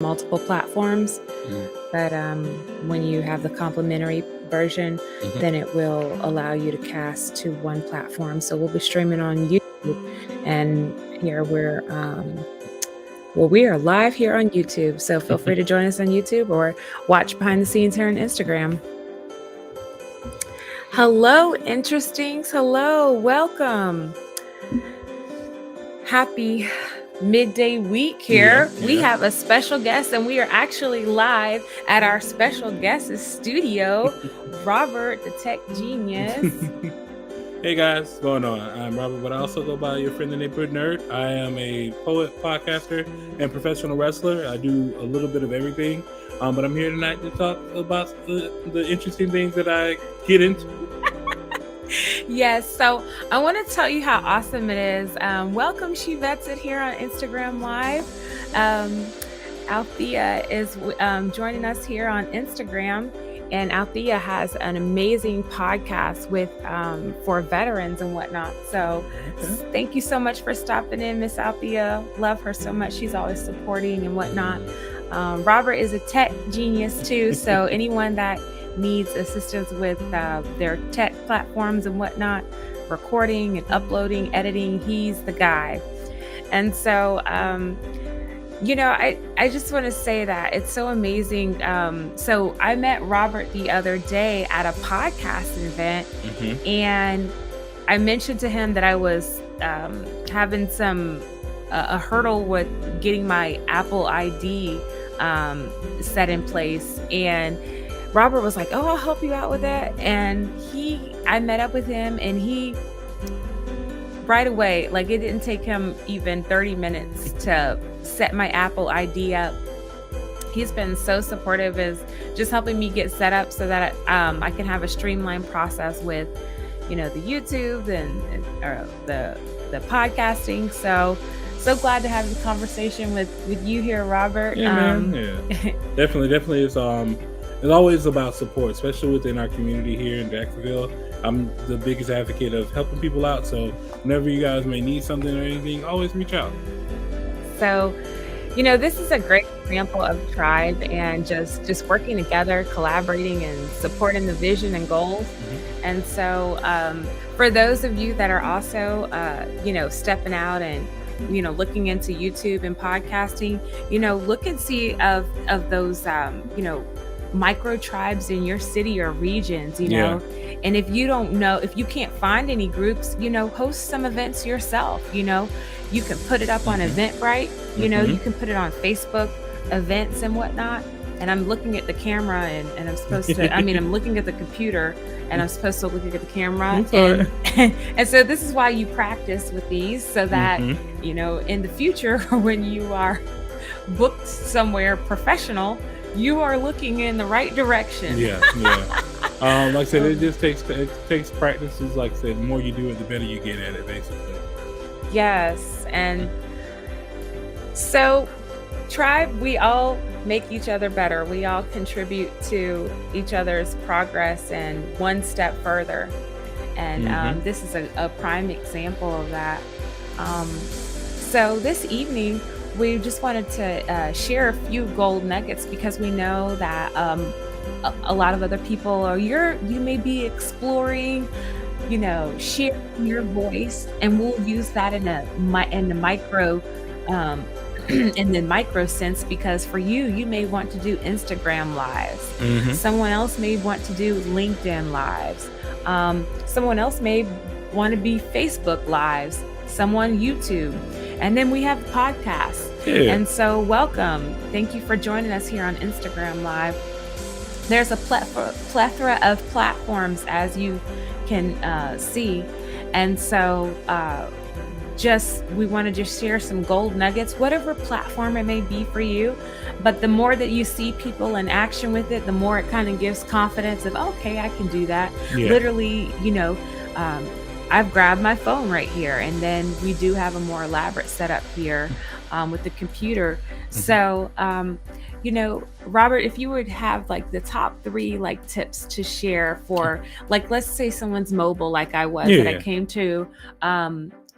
multiple platforms, Mhm. but when you have the complimentary version, Mhm. then it will allow you to cast to one platform. So we'll be streaming on YouTube, and here we are live here on YouTube. So feel free to join us on YouTube or watch behind the scenes here on Instagram. Hello, interestings. Hello, welcome. Happy midday week here. Yeah, We yeah. have a special guest, and we are actually live at our special guest's studio, Robert, the tech genius. Hey guys, what's going on? I'm Robert, but I also go by your friendly neighborhood nerd. I am a poet, podcaster, and professional wrestler. I do a little bit of everything, but I'm here tonight to talk about the interesting things that I get into. Yes, so I want to tell you how awesome it is. Welcome, She Vets It here on Instagram Live. Althea is joining us here on Instagram, and Althea has an amazing podcast with for veterans and whatnot. So thank you so much for stopping in, Miss Althea. Love her so much. She's always supporting and whatnot. Robert is a tech genius too, so anyone that needs assistance with their tech platforms and whatnot, recording and uploading, editing, he's the guy. And so, I just want to say that it's so amazing. So I met Robert the other day at a podcast event, and I mentioned to him that I was having a hurdle with getting my Apple ID set in place, and Robert was like, "Oh, I'll help you out with that." And I met up with him, and he right away, like it didn't take him even 30 minutes to set my Apple ID up. He's been so supportive, is just helping me get set up so that I can have a streamlined process with, the YouTube and the podcasting. So glad to have the conversation with you here, Robert. Yeah, man. Yeah, definitely. It's always about support, especially within our community here in Jacksonville. I'm the biggest advocate of helping people out. So whenever you guys may need something or anything, always reach out. So, this is a great example of tribe and just working together, collaborating and supporting the vision and goals. And so, for those of you that are also, stepping out and, looking into YouTube and podcasting, look and see of those, micro tribes in your city or regions, and if you don't know, if you can't find any groups, host some events yourself. You can put it up on Eventbrite, you can put it on Facebook events and whatnot. And I'm looking at the camera and I'm supposed to, I'm looking at the computer and I'm supposed to look at the camera. And so this is why you practice with these, so that, in the future, when you are booked somewhere professional, you are looking in the right direction. Yeah. Like I said, it takes practices. Like I said, the more you do it, the better you get at it, basically. Yes. And so, tribe, we all make each other better. We all contribute to each other's progress and one step further. And this is a prime example of that. So this evening, we just wanted to share a few gold nuggets, because we know that a lot of other people, or you may be exploring, sharing your voice, and we'll use that in the micro in the micro sense, because for you may want to do Instagram lives. Someone else may want to do LinkedIn lives. Someone else may want to be Facebook lives. Someone YouTube. And then we have podcasts. Yeah. And so welcome. Thank you for joining us here on Instagram Live. There's a plethora of platforms, as you can see. And so we want to just share some gold nuggets, whatever platform it may be for you. But the more that you see people in action with it, the more it kind of gives confidence of, okay, I can do that. Yeah. Literally, I've grabbed my phone right here, and then we do have a more elaborate setup here with the computer. So, Robert, if you would have like the top 3 like tips to share for, like, let's say someone's mobile, like I was, that I came to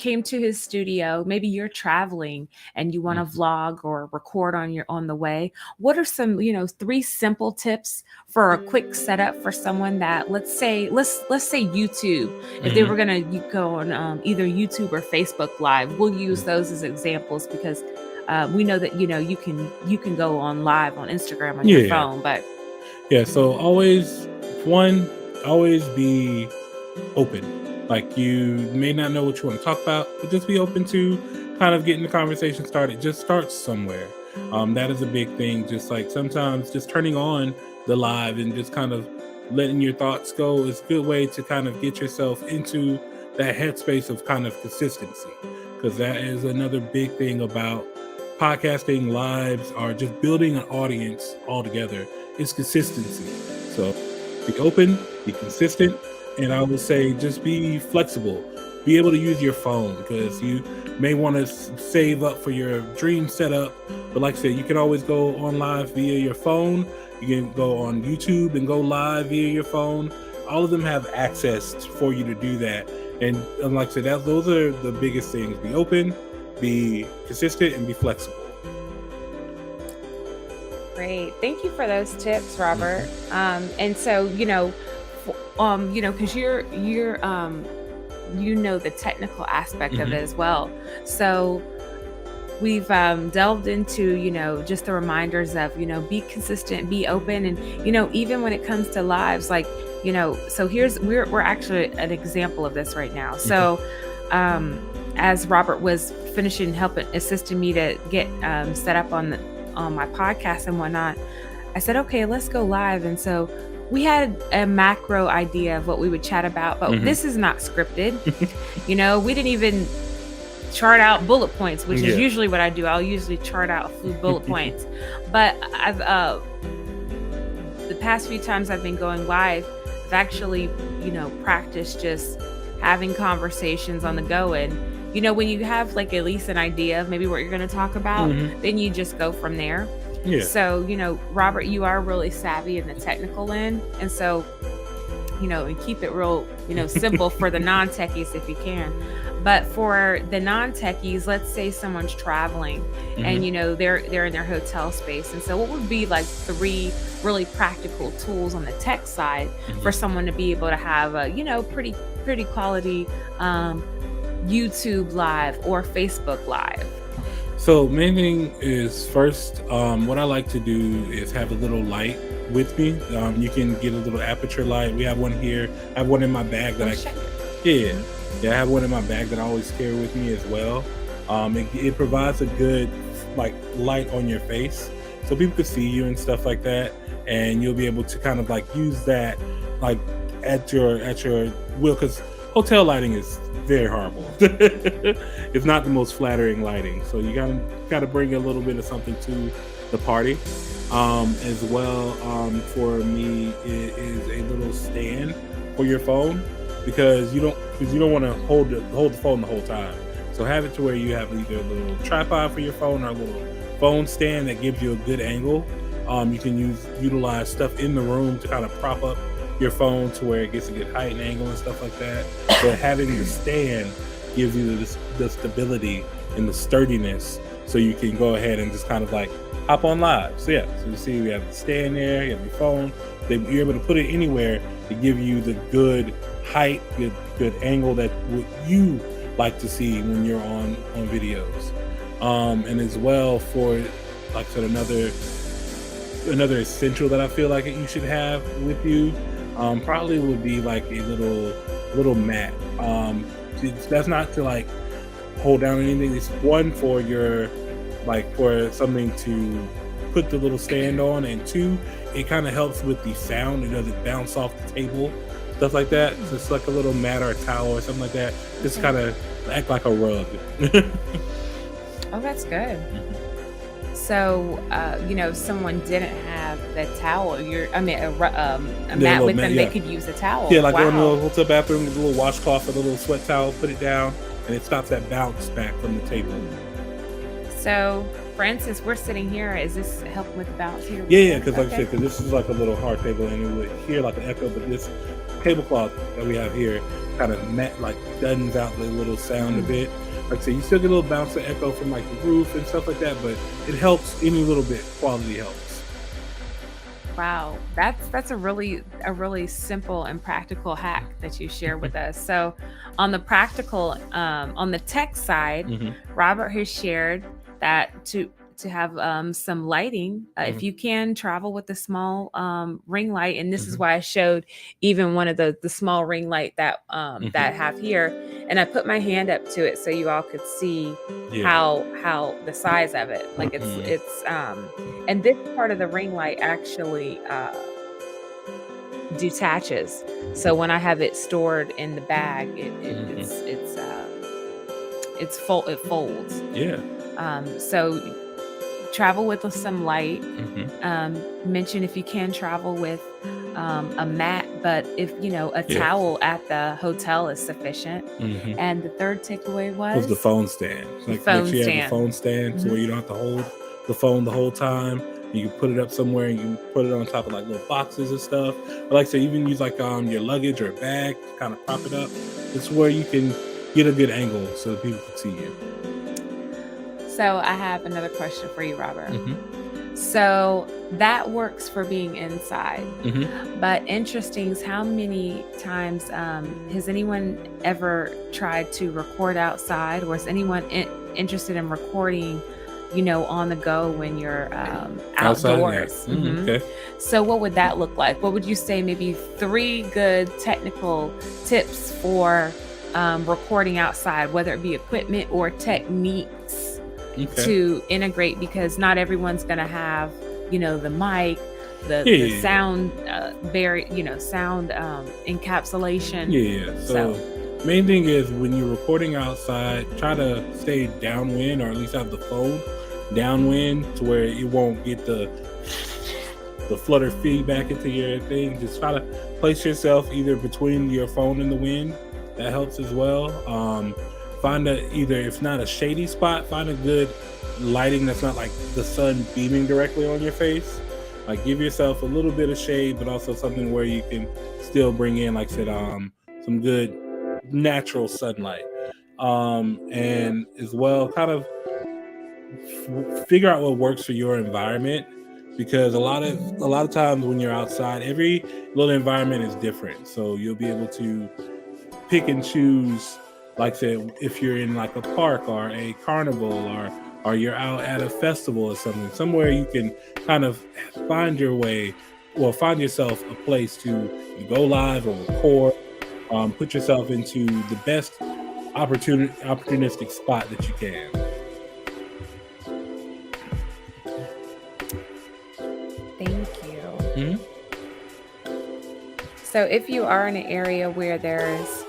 came to his studio, maybe you're traveling and you want to Mhm. vlog or record on the way, what are some, three simple tips for a quick setup for someone that, let's say YouTube, if they Mhm. were going to go on either YouTube or Facebook Live, we'll use those as examples because we know that you can go on live on Instagram on your Yeah. phone, but Yeah. So always one, always be open. Like you may not know what you want to talk about, but just be open to kind of getting the conversation started. Just start somewhere. That is a big thing. Just like sometimes just turning on the live and just kind of letting your thoughts go is a good way to kind of get yourself into that headspace of kind of consistency. Because that is another big thing about podcasting, lives, or just building an audience altogether is consistency. So be open, be consistent, and I would say just be flexible. Be able to use your phone because you may want to save up for your dream setup. But like I said, you can always go on live via your phone. You can go on YouTube and go live via your phone. All of them have access for you to do that. And like I said, those are the biggest things. Be open, be consistent, and be flexible. great. Thank you for those tips, Robert. Mhm. And so, because you're the technical aspect of it Mhm. as well. So we've delved into, just the reminders of, be consistent, be open, and even when it comes to lives, like, so we're actually an example of this right now. Mhm. So, as Robert was finishing helping assisting me to get set up on my podcast and whatnot, I said, okay, let's go live. And so we had a macro idea of what we would chat about, but Mhm. this is not scripted. We didn't even chart out bullet points, which is Yeah. usually what I do. I'll usually chart out a few bullet points. But I've the past few times I've been going live, I've actually, practiced just having conversations on the go. And, when you have like at least an idea of maybe what you're going to talk about, Mhm. then you just go from there. Yeah. So, Robert, you are really savvy in the technical end. And so, and keep it real, simple for the non-techies if you can. But for the non-techies, let's say someone's traveling and Mhm. they're in their hotel space. And so what would be like three really practical tools on the tech side for Mhm. someone to be able to have a, pretty quality YouTube live or Facebook live? So main thing is first, what I like to do is have a little light with me. You can get a little aperture light. We have one here. I have one in my bag that Oh, I check it. yeah, yeah, I have one in my bag that I always carry with me as well. It provides a good like light on your face, so people can see you and stuff like that, and you'll be able to kind of like use that like at your will because hotel lighting is very horrible. It's not the most flattering lighting, so you gotta bring a little bit of something to the party. As well, for me, it is a little stand for your phone because you don't want to hold the phone the whole time. So have it to where you have either a little tripod for your phone or a little phone stand that gives you a good angle. You can utilize stuff in the room to kind of prop up your phone to where it gets a good height and angle and stuff like that. But having the stand gives you the stability and the sturdiness, so you can go ahead and just kind of like hop on live. So yeah, so you see we have the stand there, you have your phone. You're able to put it anywhere to give you the good height, good angle that you like to see when you're on videos. And as well for like I said, another essential that I feel like you should have with you, probably would be like a little mat. That's not to like hold down anything. It's one for your like for something to put the little stand on, and two, it kind of helps with the sound. It doesn't bounce off the table, stuff like that. So it's like a little mat or a towel or something like that. Just kind of act like a rug. Oh, that's good. So, if someone didn't have the towel, a mat little with mat, them, yeah. they could use a towel. Yeah, like go in the Wow. little hotel bathroom, with a little washcloth or a little sweat towel, put it down, and it stops that bounce back from the table. So, for instance, we're sitting here. Is this helping with the bounce here? Yeah, because like I Okay. said, because this is like a little hard table, and it would hear like an echo, but this tablecloth that we have here kind of like duns out the little sound a Mm. bit. Like I said, you still get a little bounce and echo from like the roof and stuff like that, but it helps any little bit. Quality helps. Wow, that's a really simple and practical hack that you share with us. So, on the practical, on the tech side, Hmm. Robert has shared that to have some lighting, if Hmm. you can travel with a small ring light, and this is Hmm. why I showed even one of the small ring light that I Hmm. have here, and I put my hand up to it so you all could see Yeah. how the size of it, like Hmm. it's and this part of the ring light actually detaches. So when I have it stored in the bag, Hmm. it folds. Yeah. So travel with some light. Hmm. Mention if you can travel with a mat, but if a Yeah. towel at the hotel is sufficient. Hmm. And the third takeaway Was the was phone stand. the Like make phone sure you have a stand. phone stand so Hmm. where you don't have to hold the phone the whole time. You can put it up somewhere and you can put it on top of like little boxes and stuff. But like I said, even use like your luggage or a bag to kind of prop it up. It's where you can get a good angle so that people can see you. So I have another question for you, Robert. Hmm. So that works for being inside. Hmm. But interesting is how many times has anyone ever tried to record outside, or is anyone interested in recording, on the go when you're Outside, yeah. outdoors? Okay. So what would that look like? What would you say maybe three good technical tips for recording outside, whether it be equipment or techniques Okay. to integrate, because not everyone's going to have the mic, Yeah, the yeah, sound sound encapsulation. yeah, yeah. So So main thing is when you're recording outside, try to stay downwind or at least have the phone downwind to where it won't get the flutter feedback into your thing. Just try to place yourself either between your phone and the wind. That helps as well. Find either if not a shady spot, find a good lighting that's not like the sun beaming directly on your face. Like give yourself a little bit of shade, but also something where you can still bring in, like I said, some good natural sunlight. And as well, kind of figure out what works for your environment because a lot of times when you're outside, every little environment is different. So you'll be able to pick and choose, like I said, if you're in like a park or a carnival or you're out at a festival or something, somewhere you can kind of find your way or find yourself a place to go live or record, put yourself into the best opportunistic spot that you can. thank you. Mhm. So if you are in an area where there's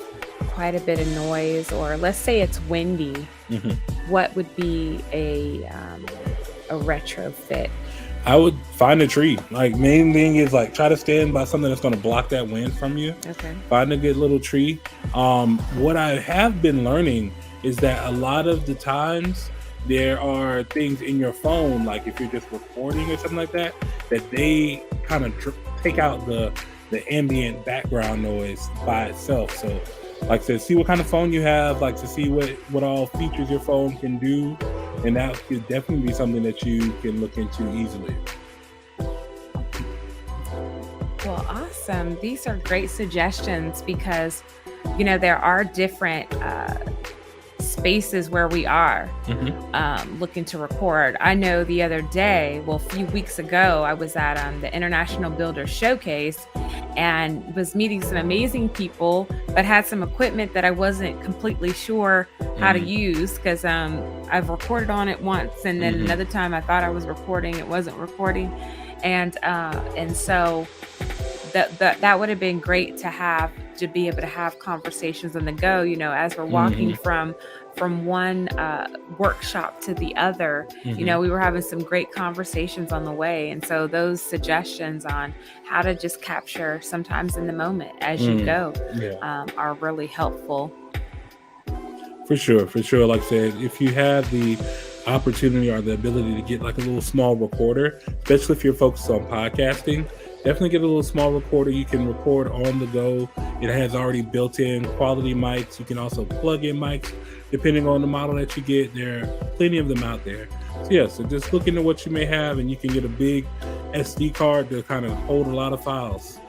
quite a bit of noise, or let's say it's windy, Mhm. what would be a retrofit? I would find a tree. Like main thing is like try to stand by something that's going to block that wind from you. Okay. Find a good little tree. What I have been learning is that a lot of the times there are things in your phone, like if you're just recording or something like that, that they kind of take out the ambient background noise by itself. So, like I said, see what kind of phone you have, like to see what all features your phone can do, and that could definitely be something that you can look into easily. Well, awesome. These are great suggestions because, there are different spaces where we are Hmm. looking to record. I know the other day, well, a few weeks ago, I was at the International Builder Showcase and was meeting some amazing people, but had some equipment that I wasn't completely sure how to Hmm. use because I've recorded on it once, and then Hmm. another time I thought I was recording, it wasn't recording, and so that would have been great to be able to have conversations on the go, as we're walking Hmm. from one workshop to the other. Hmm. We were having some great conversations on the way, and so those suggestions on how to just capture sometimes in the moment as you Mm. go Yeah. are really helpful. For sure, for sure. Like I said, if you have opportunity or the ability to get like a little small recorder, especially if you're focused on podcasting. Definitely get a little small recorder. You can record on the go. It has already built-in quality mics. You can also plug in mics depending on the model that you get. There are plenty of them out there. So just look into what you may have, and you can get a big SD card to kind of hold a lot of files.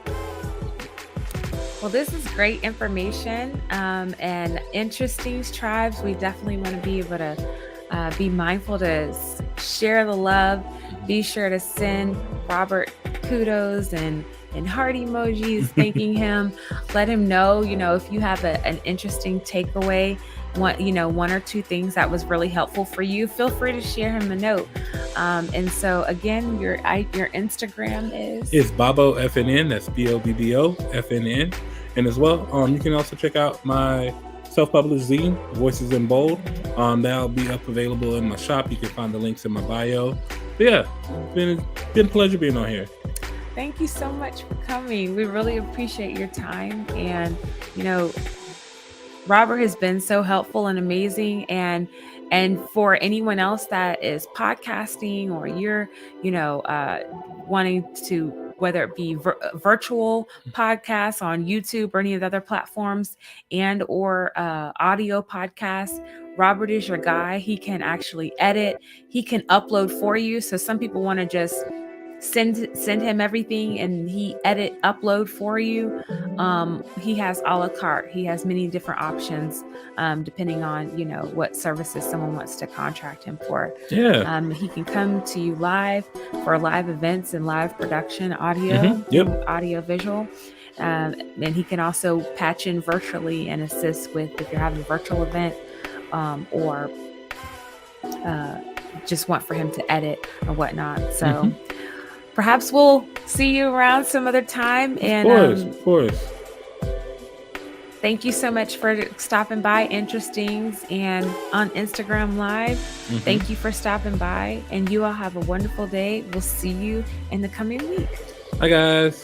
Well, this is great information and interesting, Tribes. We definitely want to be able to be mindful to share the love. Be sure to send Robert kudos and heart emojis thanking him. Let him know, if you have an interesting takeaway, one or two things that was really helpful for you, feel free to share him a note. And so again, your Instagram is Bobo FNN. That's BOBBO FNN. And as well, you can also check out my self-published zine, Voices in Bold. That'll be available in my shop. You can find the links in my bio. But yeah, it's been a pleasure being on here. Thank you so much for coming. We really appreciate your time. And, Robert has been so helpful and amazing. And for anyone else that is podcasting, or you're, wanting to, whether it be virtual podcasts on YouTube or any of the other platforms, and or audio podcasts, Robert is your guy. He can actually edit. He can upload for you. So some people want to just send him everything and he upload for you. He has a la carte. He has many different options depending on what services someone wants to contract him for. He can come to you live for live events and live production, audio, audio visual. And he can also patch in virtually and assist with if you're having a virtual event or just want for him to edit or whatnot. So perhaps we'll see you around some other time. And of course. Thank you so much for stopping by Interestings and on Instagram Live. Thank you for stopping by, and you all have a wonderful day. We'll see you in the coming week. Bye, guys.